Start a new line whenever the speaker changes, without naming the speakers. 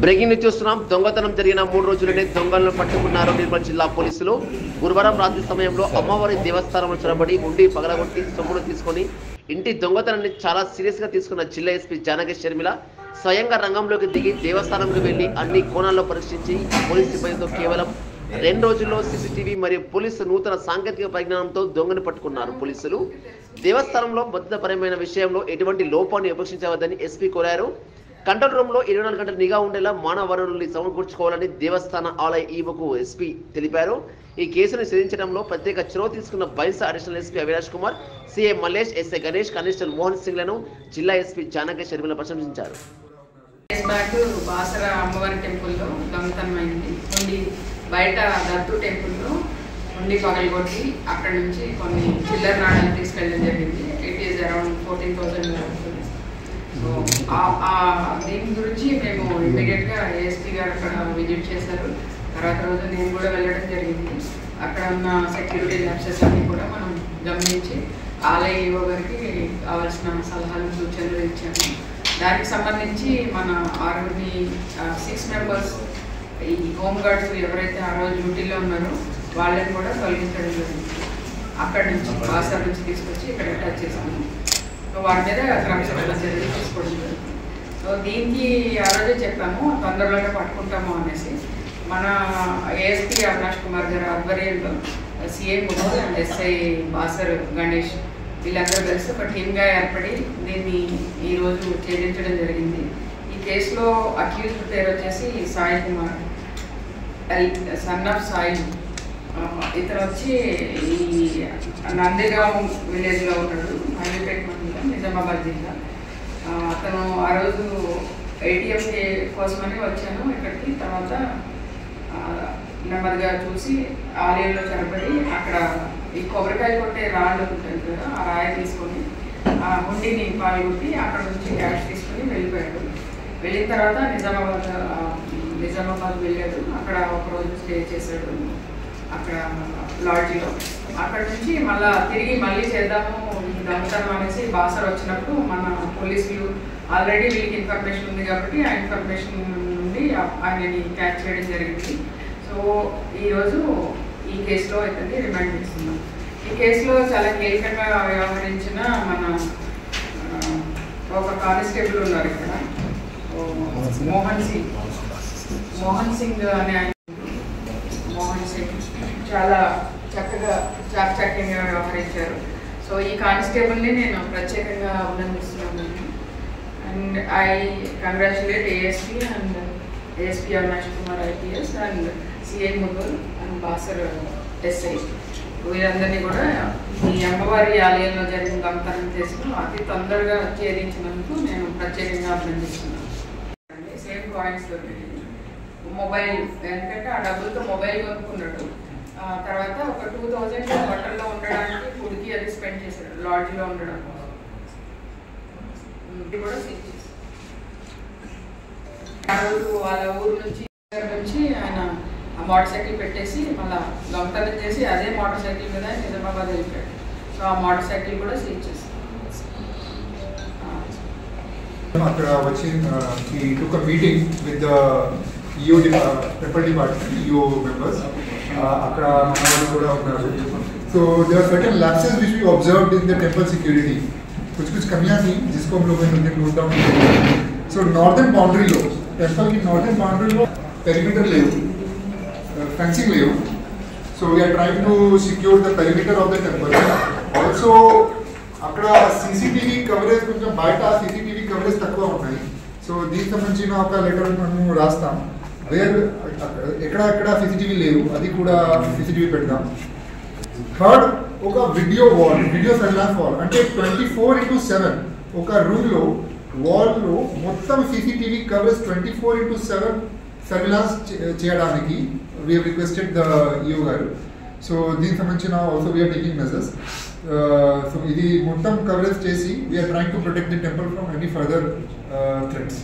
Breaking news చూస్తున్నాం. దొంగతనం జరిగిన 3 రోజులనే దొంగలను పట్టుకున్నారు నిర్మల్ జిల్లా పోలీసులు. గురువారం రాత్రి సమయంలో అమ్మవారి దేవస్థానంలో చొరబడి ఉండి పగలగొట్టి సొమ్మును తీసుకొని ఇంటి దొంగతనాన్ని చాలా సీరియస్ గా తీసుకున్న జిల్లా ఎస్పీ జానకి షర్మిల స్వయంగా రంగంలోకి దిగి దేవస్థానంకు వెళ్లి అన్ని కోణాల్లో పరీక్షించి పోలీసు సిబ్బందితో కేవలం 2 రోజుల్లో సీసీటీవీ మరియు పోలీసు నూతన సాంకేతిక పరిజ్ఞానంతో దొంగను పట్టుకున్నారు. పోలీసులు దేవస్థానంలో భద్రతాపరమైన విషయంలో ఎటువంటి లోపాన్ని విపక్షించవద్దని ఎస్పీ కోరారు. కంట్రోల్ రూమ్ లో 24 గంటల నిఘా ఉండేలా మానవ వనరుల్ని సమకూర్చుకోవాలని దేవస్థాన ఆలయ ఈవోకు ఎస్పీ తెలిపారు. ఈ కేసును ఛేదించడంలో ప్రత్యేక చొరవ తీసుకున్న Bhainsa additional SP Avinash Kumar, CI Mallesh, SI Ganesh, constable Mohan Singh లను జిల్లా ఎస్పీ జానకి షర్మిల ప్రశంసించారు.
బాసర అమ్మవారి టెంపుల్లో దొంగతనమైంది. ఉండి బయట దత్తు టెంపుల్లో ఉండి పగలగొట్టి అక్కడ నుంచి కొన్ని చిల్లర నాణ్యాలు తీసుకెళ్ళడం జరిగింది. It is around 14,000. సో దీని గురించి మేము ఇమీడియట్గా ఏఎస్పీ గారు అక్కడ విజిట్ చేశారు. తర్వాత రోజు నేను కూడా వెళ్ళడం జరిగింది. అక్కడ ఉన్న సెక్యూరిటీ ల్యాబ్సెస్ అన్నీ కూడా మనం గమనించి ఆలయ ఈవో గారికి కావాల్సిన సలహాలు సూచనలు ఇచ్చాము. దానికి సంబంధించి మన ఆర్మీ 6 మెంబర్స్ ఈ హోమ్ గార్డ్స్ ఎవరైతే ఆ రోజు డ్యూటీలో ఉన్నారో వాళ్ళని కూడా తొలగించడం జరిగింది. అక్కడి నుంచి బాసర్ నుంచి తీసుకొచ్చి ఇక్కడ అటాచ్ చేసాము. సో వాటి మీద క్రమశిక్షణ చర్యలు తీసుకోవడం జరుగుతుంది. సో దీనికి ఆ రోజే చెప్పాము తొందరలోనే పట్టుకుంటాము అనేసి. మన ఏఎస్పీ అవినాష్ కుమార్ గారి ఆధ్వర్యంలో CI Manoj and SI Basar Ganesh వీళ్ళందరూ కలిసి ఒక టీమ్గా ఏర్పడి దీన్ని ఈరోజు ఛేదించడం జరిగింది. ఈ కేసులో అక్యూజ్డ్ పేరు వచ్చేసి సాయి కుమార్, సన్ ఆఫ్ సాయి. ఇతను వచ్చి ఈ నందిగాం విలేజ్లో ఉన్నాడు, హైవేపేట మండలం, నిజామాబాద్ జిల్లా. అతను ఆ రోజు ఏటీఎం కోసమని వచ్చాను ఇక్కడికి. తర్వాత నెమ్మదిగా చూసి ఆలయంలో చొరబడి అక్కడ ఈ కొబ్బరికాయ కొట్టే రాళ్ళు ఉంటాయి కదా, ఆ రాయి తీసుకొని ఆ హుండీని పాల్గొట్టి అక్కడ నుంచి క్యాష్ తీసుకొని వెళ్ళిపోయాడు. వెళ్ళిన తర్వాత నిజామాబాద్ వెళ్ళాడు. అక్కడ ఒకరోజు స్టే చేశాడు అక్కడ లాడ్జ్లో. అక్కడ నుంచి మళ్ళీ చేద్దాము ఈ దొంగతనం అనేసి బాసర్ వచ్చినప్పుడు మన పోలీసులు ఆల్రెడీ వీళ్ళకి ఇన్ఫర్మేషన్ ఉంది కాబట్టి ఆ ఇన్ఫర్మేషన్ నుండి ఆయనని క్యాచ్ చేయడం జరిగింది. సో ఈరోజు ఈ కేసులో అయితే రిమాండ్ చేస్తున్నాం. ఈ కేసులో చాలా కీలకంగా వ్యవహరించిన మన ఒక కానిస్టేబుల్ ఉన్నారు ఇక్కడ, మోహన్ సింగ్ అనే ఆయన. మోహన్ సింగ్ చాలా చక్కగా చాకచక్యంగా వ్యవహరించారు. సో ఈ కానిస్టేబుల్ని నేను ప్రత్యేకంగా అభినందిస్తున్నాను. And I congratulate ASP and ASP Avinash Kumar IPS and CI ముగుల్ అండ్ బాసర్ ఎస్ఐ వీరందరినీ కూడా ఈ అమ్మవారి ఆలయంలో జరిగిన దొంగతనం కేసును అతి తొందరగా ఛేదించినందుకు నేను ప్రత్యేకంగా అభినందిస్తున్నాను. సేమ్ కాయిన్స్ మొబైల్, ఎందుకంటే ఆ డబ్బులతో మొబైల్ కొనుక్కున్నాడు. తర్వాత ఒక 2,000 హోటల్లో ఉండడానికి ఫుడ్కి అది స్పెండ్ చేశాడు, లాడ్జ్లో ఉండడం కోసం. ఇది కూడా సీజ్ చేశాడు. ఆ రోజు వాళ్ళ ఊరు నుంచి ఆయన ఆ మోటార్ సైకిల్ పెట్టేసి మళ్ళీ దొంగతనం చేసి అదే మోటార్ సైకిల్ మీద నిజామాబాద్ వెళ్ళిపోయాడు. సో ఆ మోటార్ సైకిల్ కూడా సీజ్ చేశాడు.
అక్కడ వచ్చి he took a meeting with the EO temple department, EO members. అక్కడ మన వాళ్ళు కూడా ఉన్నారు. So there are certain lapses which we observed in the temple security. कुछ कमियां थी जिसको हम लोगों ने नोट डाउन किया. So northern boundary लो temple की northern boundary लो perimeter ले fencing ले. So we are trying to secure the perimeter of the temple. Also అక్కడ CCTV కవరేజ్ కొంచెం బయట CCTV కవరేజ్ తక్కువ ఉన్నాయి. సో దీనికి సంబంధించిన ఒక లెటర్ మనము రాస్తాం. ఎక్కడ CCTV లేవు అది కూడా CCTV పెడదాం. థర్డ్, ఒక వీడియో సర్విలాన్స్ వాల్ అంటే 24/7 ఒక రూమ్లో వాల్లో మొత్తం CCTV కవరేజ్ 24/7 సర్విలాన్స్ చేయడానికి we have requested the EO గారు. సో దీనికి సంబంధించిన also we are taking measures. So ఇది మొత్తం కవరేజ్ చేసి we are trying to protect the temple from any further threats.